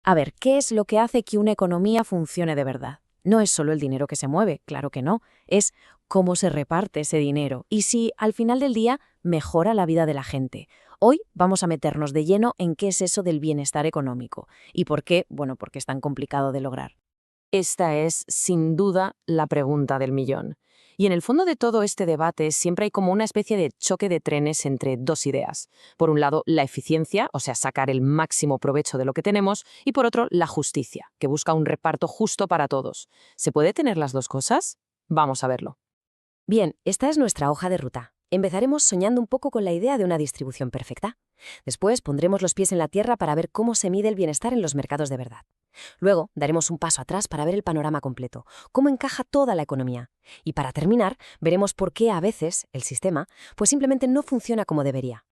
A ver, ¿qué es lo que hace que una economía funcione de verdad? No es solo el dinero que se mueve, claro que no, es cómo se reparte ese dinero y si al final del día mejora la vida de la gente. Hoy vamos a meternos de lleno en qué es eso del bienestar económico y por qué, bueno, porque es tan complicado de lograr. Esta es, sin duda, la pregunta del millón. Y en el fondo de todo este debate siempre hay como una especie de choque de trenes entre dos ideas. Por un lado, la eficiencia, o sea, sacar el máximo provecho de lo que tenemos, y por otro, la justicia, que busca un reparto justo para todos. ¿Se puede tener las dos cosas? Vamos a verlo. Bien, esta es nuestra hoja de ruta. Empezaremos soñando un poco con la idea de una distribución perfecta. Después pondremos los pies en la tierra para ver cómo se mide el bienestar en los mercados de verdad. Luego daremos un paso atrás para ver el panorama completo, cómo encaja toda la economía. Y para terminar, veremos por qué a veces el sistema pues simplemente no funciona como debería.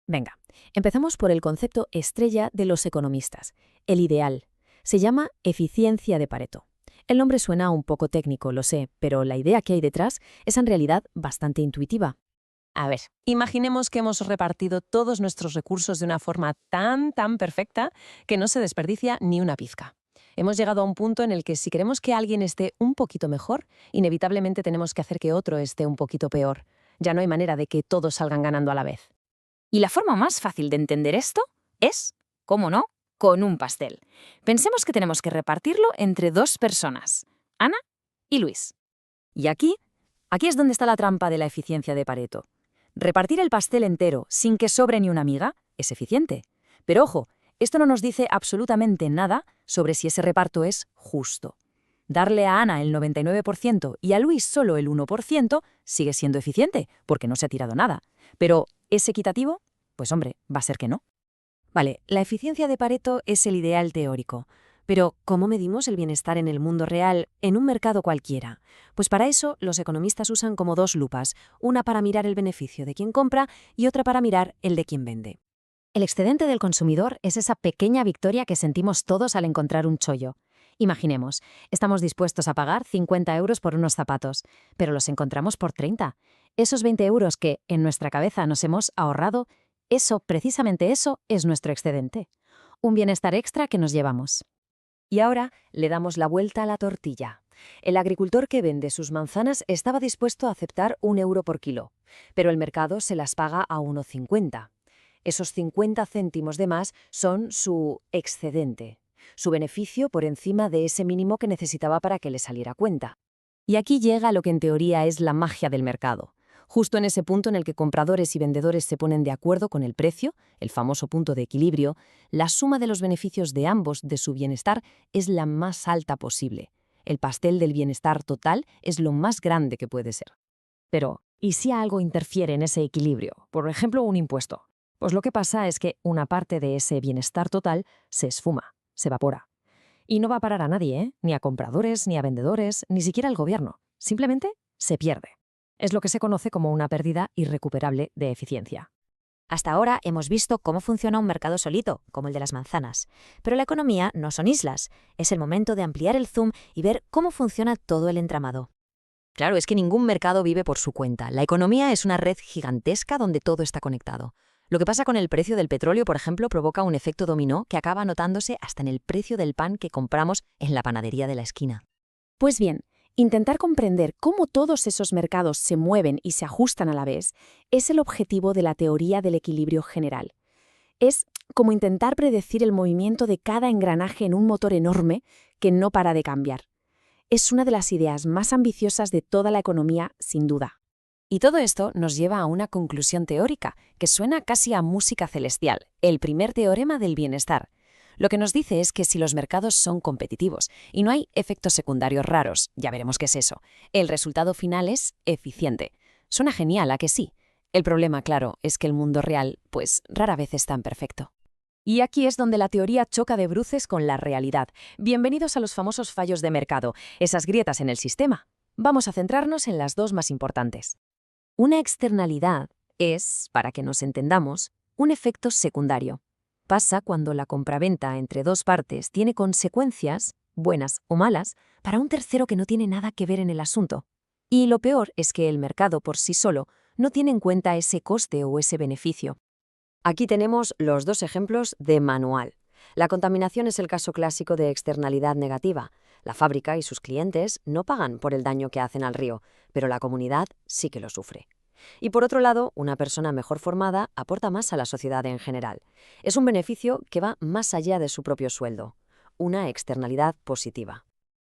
Venga, empezamos por el concepto estrella de los economistas, el ideal. Se llama eficiencia de Pareto. El nombre suena un poco técnico, lo sé, pero la idea que hay detrás es en realidad bastante intuitiva. A ver, imaginemos que hemos repartido todos nuestros recursos de una forma tan perfecta que no se desperdicia ni una pizca. Hemos llegado a un punto en el que si queremos que alguien esté un poquito mejor, inevitablemente tenemos que hacer que otro esté un poquito peor. Ya no hay manera de que todos salgan ganando a la vez. Y la forma más fácil de entender esto es, ¿cómo no?, con un pastel. Pensemos que tenemos que repartirlo entre dos personas, Ana y Luis. Y aquí es donde está la trampa de la eficiencia de Pareto. Repartir el pastel entero sin que sobre ni una miga es eficiente. Pero ojo, esto no nos dice absolutamente nada sobre si ese reparto es justo. Darle a Ana el 99% y a Luis solo el 1% sigue siendo eficiente, porque no se ha tirado nada. Pero, ¿es equitativo? Pues hombre, va a ser que no. Vale, la eficiencia de Pareto es el ideal teórico. Pero, ¿cómo medimos el bienestar en el mundo real, en un mercado cualquiera? Pues para eso, los economistas usan como dos lupas, una para mirar el beneficio de quien compra y otra para mirar el de quien vende. El excedente del consumidor es esa pequeña victoria que sentimos todos al encontrar un chollo. Imaginemos, estamos dispuestos a pagar 50 euros por unos zapatos, pero los encontramos por 30. Esos 20 euros que, en nuestra cabeza, nos hemos ahorrado, precisamente eso, es nuestro excedente. Un bienestar extra que nos llevamos. Y ahora le damos la vuelta a la tortilla. El agricultor que vende sus manzanas estaba dispuesto a aceptar 1 euro por kilo, pero el mercado se las paga a 1,50. Esos 50 céntimos de más son su excedente, su beneficio por encima de ese mínimo que necesitaba para que le saliera a cuenta. Y aquí llega lo que en teoría es la magia del mercado. Justo en ese punto en el que compradores y vendedores se ponen de acuerdo con el precio, el famoso punto de equilibrio, la suma de los beneficios de ambos de su bienestar es la más alta posible. El pastel del bienestar total es lo más grande que puede ser. Pero, ¿y si algo interfiere en ese equilibrio? Por ejemplo, un impuesto. Pues lo que pasa es que una parte de ese bienestar total se esfuma, se evapora. Y no va a parar a nadie, ¿eh? Ni a compradores, ni a vendedores, ni siquiera al gobierno. Simplemente se pierde. Es lo que se conoce como una pérdida irrecuperable de eficiencia. Hasta ahora hemos visto cómo funciona un mercado solito, como el de las manzanas. Pero la economía no son islas. Es el momento de ampliar el zoom y ver cómo funciona todo el entramado. Claro, es que ningún mercado vive por su cuenta. La economía es una red gigantesca donde todo está conectado. Lo que pasa con el precio del petróleo, por ejemplo, provoca un efecto dominó que acaba notándose hasta en el precio del pan que compramos en la panadería de la esquina. Pues bien, intentar comprender cómo todos esos mercados se mueven y se ajustan a la vez es el objetivo de la teoría del equilibrio general. Es como intentar predecir el movimiento de cada engranaje en un motor enorme que no para de cambiar. Es una de las ideas más ambiciosas de toda la economía, sin duda. Y todo esto nos lleva a una conclusión teórica, que suena casi a música celestial, el primer teorema del bienestar. Lo que nos dice es que si los mercados son competitivos y no hay efectos secundarios raros, ya veremos qué es eso, el resultado final es eficiente. Suena genial, ¿a que sí? El problema, claro, es que el mundo real, pues, rara vez es tan perfecto. Y aquí es donde la teoría choca de bruces con la realidad. Bienvenidos a los famosos fallos de mercado, esas grietas en el sistema. Vamos a centrarnos en las dos más importantes. Una externalidad es, para que nos entendamos, un efecto secundario. Pasa cuando la compraventa entre dos partes tiene consecuencias, buenas o malas, para un tercero que no tiene nada que ver en el asunto. Y lo peor es que el mercado por sí solo no tiene en cuenta ese coste o ese beneficio. Aquí tenemos los dos ejemplos de manual. La contaminación es el caso clásico de externalidad negativa. La fábrica y sus clientes no pagan por el daño que hacen al río, pero la comunidad sí que lo sufre. Y por otro lado, una persona mejor formada aporta más a la sociedad en general. Es un beneficio que va más allá de su propio sueldo, una externalidad positiva.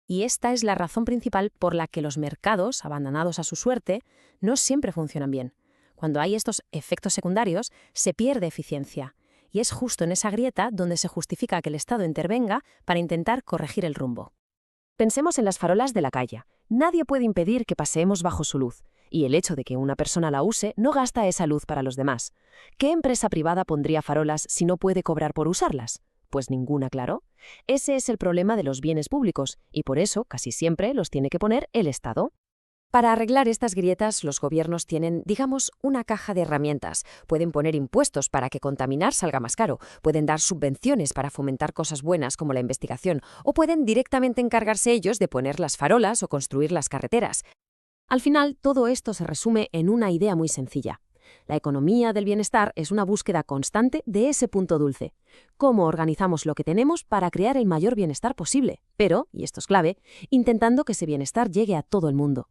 Y esta es la razón principal por la que los mercados, abandonados a su suerte, no siempre funcionan bien. Cuando hay estos efectos secundarios, se pierde eficiencia. Y es justo en esa grieta donde se justifica que el Estado intervenga para intentar corregir el rumbo. Pensemos en las farolas de la calle. Nadie puede impedir que paseemos bajo su luz. Y el hecho de que una persona la use no gasta esa luz para los demás. ¿Qué empresa privada pondría farolas si no puede cobrar por usarlas? Pues ninguna, claro. Ese es el problema de los bienes públicos, y por eso casi siempre los tiene que poner el Estado. Para arreglar estas grietas, los gobiernos tienen, digamos, una caja de herramientas. Pueden poner impuestos para que contaminar salga más caro, pueden dar subvenciones para fomentar cosas buenas como la investigación, o pueden directamente encargarse ellos de poner las farolas o construir las carreteras. Al final, todo esto se resume en una idea muy sencilla. La economía del bienestar es una búsqueda constante de ese punto dulce. ¿Cómo organizamos lo que tenemos para crear el mayor bienestar posible? Pero, y esto es clave, intentando que ese bienestar llegue a todo el mundo.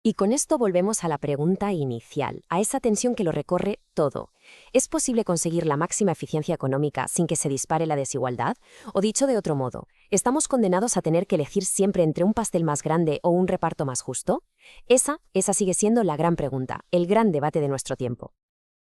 Y con esto volvemos a la pregunta inicial, a esa tensión que lo recorre todo. ¿Es posible conseguir la máxima eficiencia económica sin que se dispare la desigualdad? O dicho de otro modo, ¿estamos condenados a tener que elegir siempre entre un pastel más grande o un reparto más justo? Esa sigue siendo la gran pregunta, el gran debate de nuestro tiempo.